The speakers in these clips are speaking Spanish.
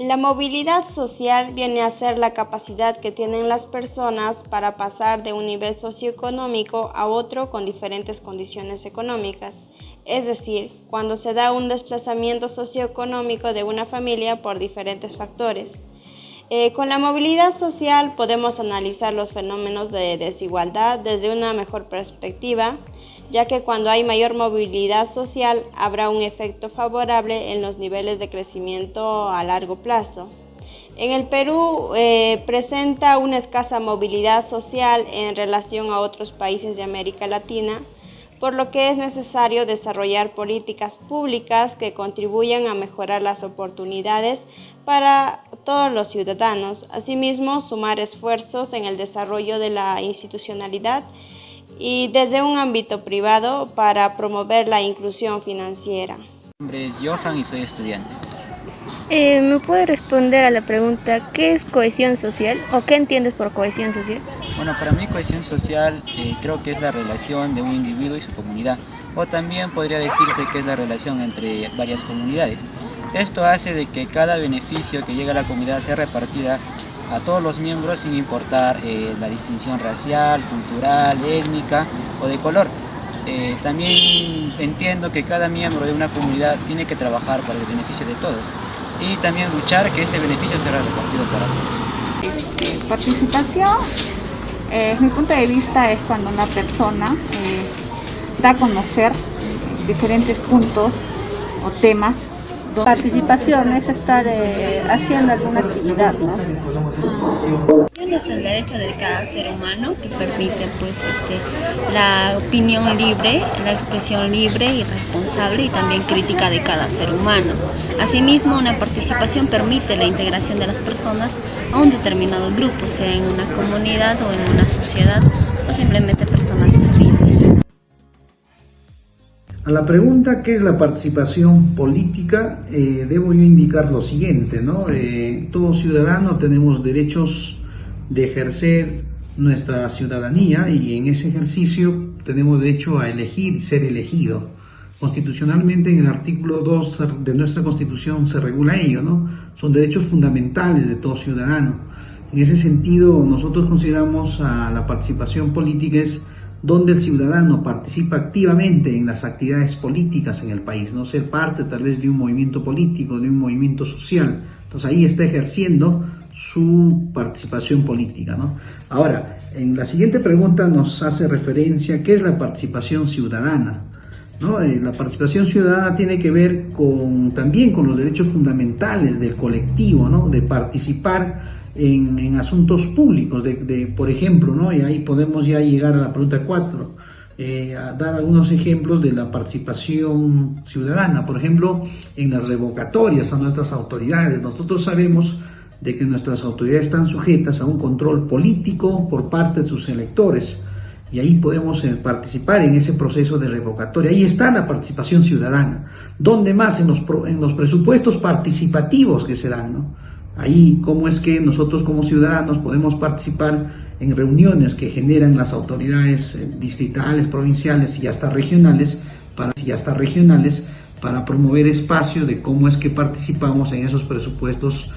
La movilidad social viene a ser la capacidad que tienen las personas para pasar de un nivel socioeconómico a otro con diferentes condiciones económicas. Es decir, cuando se da un desplazamiento socioeconómico de una familia por diferentes factores. Con la movilidad social podemos analizar los fenómenos de desigualdad desde una mejor perspectiva, ya que cuando hay mayor movilidad social habrá un efecto favorable en los niveles de crecimiento a largo plazo. En el Perú presenta una escasa movilidad social en relación a otros países de América Latina, por lo que es necesario desarrollar políticas públicas que contribuyan a mejorar las oportunidades para todos los ciudadanos. Asimismo, sumar esfuerzos en el desarrollo de la institucionalidad y desde un ámbito privado para promover la inclusión financiera. Mi nombre es Johan y soy estudiante. ¿Me puede responder a la pregunta ¿qué es cohesión social o qué entiendes por cohesión social? Bueno, para mí cohesión social creo que es la relación de un individuo y su comunidad, o también podría decirse que es la relación entre varias comunidades. Esto hace de que cada beneficio que llega a la comunidad sea repartida a todos los miembros sin importar la distinción racial, cultural, étnica o de color. También entiendo que cada miembro de una comunidad tiene que trabajar para el beneficio de todos y también luchar que este beneficio sea repartido para todos. Participación, desde mi punto de vista, es cuando una persona da a conocer diferentes puntos o temas. Participación es estar haciendo alguna actividad, ¿no? Es el derecho de cada ser humano que permite la opinión libre, la expresión libre y responsable y también crítica de cada ser humano. Asimismo, una participación permite la integración de las personas a un determinado grupo, sea en una comunidad o en una sociedad o simplemente personas afines. A la pregunta ¿qué es la participación política? Debo yo indicar lo siguiente, ¿no? Todos ciudadanos tenemos derechos de ejercer nuestra ciudadanía y en ese ejercicio tenemos derecho a elegir y ser elegido. Constitucionalmente en el artículo 2 de nuestra Constitución se regula ello, ¿no? Son derechos fundamentales de todo ciudadano. En ese sentido nosotros consideramos a la participación política es donde el ciudadano participa activamente en las actividades políticas en el país, no ser parte tal vez de un movimiento político, de un movimiento social. Entonces ahí está ejerciendo su participación política, ¿no? Ahora, en la siguiente pregunta nos hace referencia ¿qué es la participación ciudadana? ¿No? La participación ciudadana tiene que ver también con los derechos fundamentales del colectivo, ¿no? De participar en asuntos públicos, por ejemplo, ¿no? Y ahí podemos ya llegar a la pregunta 4, a dar algunos ejemplos de la participación ciudadana, por ejemplo, en las revocatorias a nuestras autoridades. Nosotros sabemos de que nuestras autoridades están sujetas a un control político por parte de sus electores, y ahí podemos participar en ese proceso de revocatoria. Ahí está la participación ciudadana. ¿Dónde más? En los presupuestos participativos que se dan, ¿no? Ahí, cómo es que nosotros como ciudadanos podemos participar en reuniones que generan las autoridades distritales, provinciales y hasta regionales para promover espacios de cómo es que participamos en esos presupuestos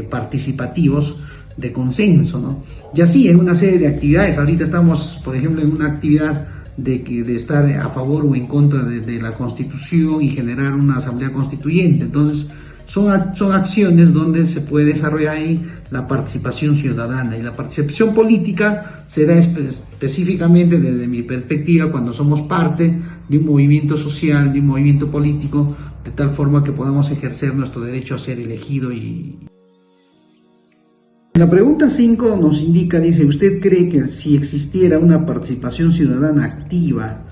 participativos de consenso, ¿no? Y así en una serie de actividades. Ahorita estamos, por ejemplo, en una actividad de estar a favor o en contra de la Constitución y generar una asamblea constituyente. Entonces, son acciones donde se puede desarrollar ahí la participación ciudadana, y la participación política se da específicamente desde mi perspectiva cuando somos parte de un movimiento social, de un movimiento político, de tal forma que podamos ejercer nuestro derecho a ser elegido. La pregunta 5 nos indica, dice, ¿usted cree que si existiera una participación ciudadana activa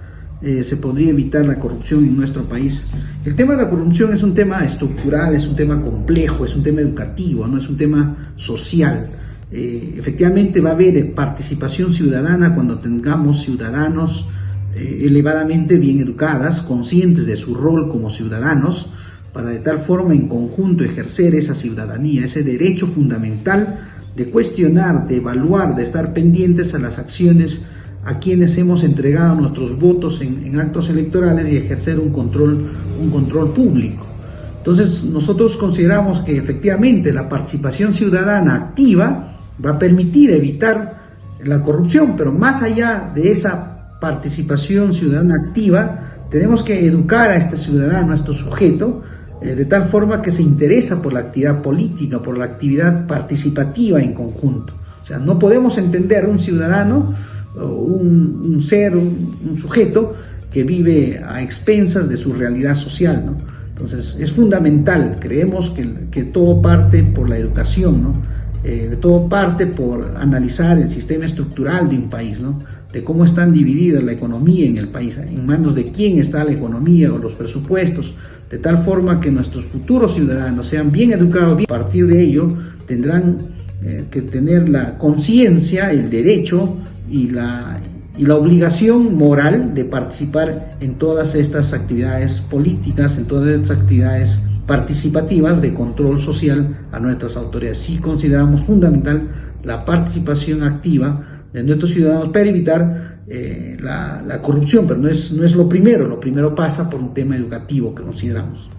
se podría evitar la corrupción en nuestro país? El tema de la corrupción es un tema estructural, es un tema complejo, es un tema educativo, no es un tema social. Efectivamente va a haber participación ciudadana cuando tengamos ciudadanos elevadamente bien educadas, conscientes de su rol como ciudadanos, para de tal forma en conjunto ejercer esa ciudadanía, ese derecho fundamental de cuestionar, de evaluar, de estar pendientes a las acciones a quienes hemos entregado nuestros votos en actos electorales y ejercer un control público. Entonces nosotros consideramos que efectivamente la participación ciudadana activa va a permitir evitar la corrupción, pero más allá de esa participación ciudadana activa, tenemos que educar a este ciudadano, a este sujeto, de tal forma que se interesa por la actividad política, por la actividad participativa en conjunto. O sea, no podemos entender un ciudadano, un ser, un sujeto que vive a expensas de su realidad social, ¿no? Entonces es fundamental, creemos que todo parte por la educación, ¿no? Todo parte por analizar el sistema estructural de un país, ¿no? De cómo están divididas la economía en el país, en manos de quién está la economía o los presupuestos, de tal forma que nuestros futuros ciudadanos sean bien educados. A partir de ello tendrán que tener la conciencia, el derecho y la obligación moral de participar en todas estas actividades políticas, en todas estas actividades participativas de control social a nuestras autoridades. Sí consideramos fundamental la participación activa de nuestros ciudadanos para evitar la corrupción, pero no es lo primero pasa por un tema educativo que consideramos.